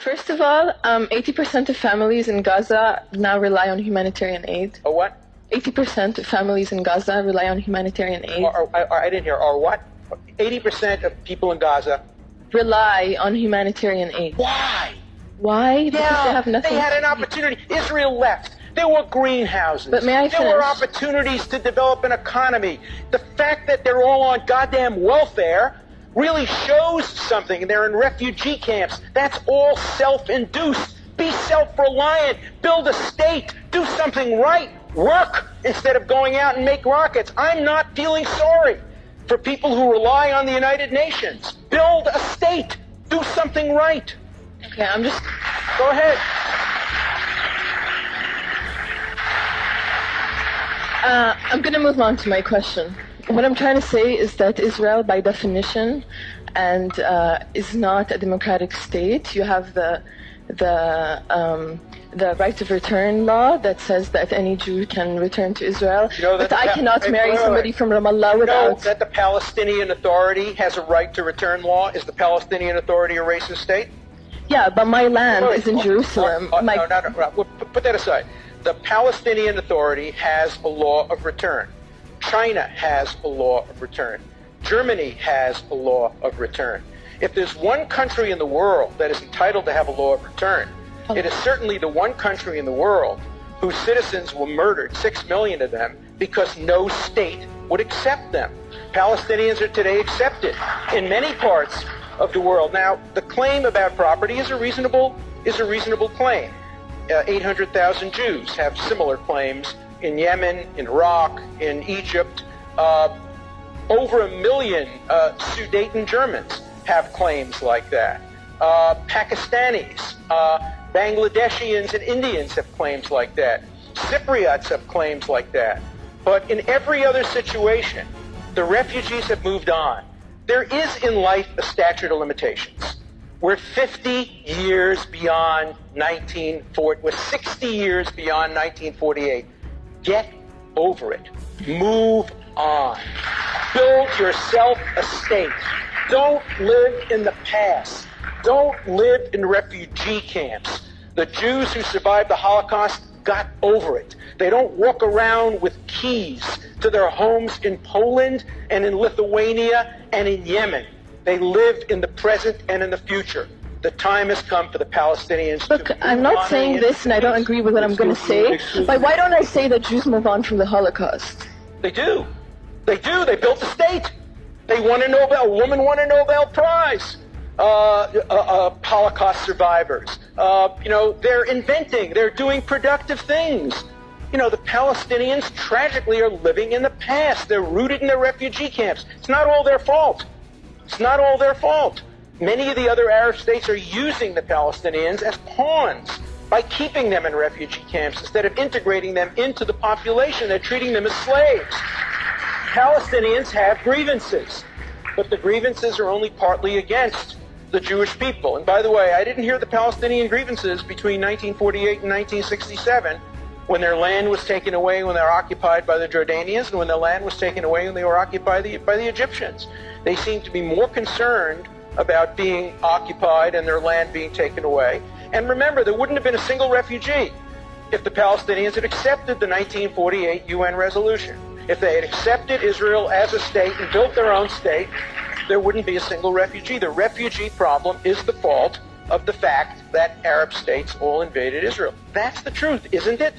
First of all, 80% of families in Gaza now rely on humanitarian aid. Or what? 80% of families in Gaza rely on humanitarian aid. I didn't hear. Or what? 80% of people in Gaza rely on humanitarian aid. Why? Why? Because they have nothing. They had an opportunity. Israel left. There were greenhouses. But may I finish? There were opportunities to develop an economy. The fact that they're all on goddamn welfare really shows something. They're in refugee camps. That's all self-induced. Be self-reliant. Build a state. Do something right. Work instead of going out and make rockets. I'm not feeling sorry for people who rely on the United Nations. Build a state. Do something right. Okay, I'm just... Go ahead. I'm going to move on to my question. What I'm trying to say is that Israel, by definition, is not a democratic state. You have the right of return law that says that any Jew can return to Israel. You know that but I cannot marry somebody from Ramallah without... You know that the Palestinian Authority has a right to return law? Is the Palestinian Authority a racist state? Yeah, but my land is in Jerusalem. No. Put that aside. The Palestinian Authority has a law of return. China has a law of return. Germany has a law of return. If there's one country in the world that is entitled to have a law of return, it is certainly the one country in the world whose citizens were murdered, 6 million of them, because no state would accept them. Palestinians are today accepted in many parts of the world. Now, the claim about property is a reasonable claim. 800,000 Jews have similar claims in Yemen, in Iraq, in Egypt. Over 1 million Sudeten Germans have claims like that. Pakistanis, Bangladeshians and Indians have claims like that. Cypriots have claims like that. But in every other situation, the refugees have moved on. There is in life a statute of limitations. We're 50 years beyond 1940. We're 60 years beyond 1948. Get over it. Move on. Build yourself a state. Don't live in the past. Don't live in refugee camps. The Jews who survived the Holocaust got over it. They don't walk around with keys to their homes in Poland and in Lithuania and in Yemen. They live in the present and in the future. The time has come for the Palestinians Look, I'm not saying this, and I don't agree with what I'm going to say, but why don't I say that Jews move on from the Holocaust? They do. They do. They built a state. They won a Nobel. A woman won a Nobel Prize. Holocaust survivors. They're inventing. They're doing productive things. The Palestinians tragically are living in the past. They're rooted in the refugee camps. It's not all their fault. It's not all their fault. Many of the other Arab states are using the Palestinians as pawns by keeping them in refugee camps instead of integrating them into the population. They're treating them as slaves. Palestinians have grievances, but the grievances are only partly against the Jewish people. And by the way, I didn't hear the Palestinian grievances between 1948 and 1967 when their land was taken away when they were occupied by the Jordanians and when their land was taken away when they were occupied by the Egyptians. They seem to be more concerned about being occupied and their land being taken away. And remember, there wouldn't have been a single refugee if the Palestinians had accepted the 1948 UN resolution. If they had accepted Israel as a state and built their own state, there wouldn't be a single refugee. The refugee problem is the fault of the fact that Arab states all invaded Israel. That's the truth, isn't it?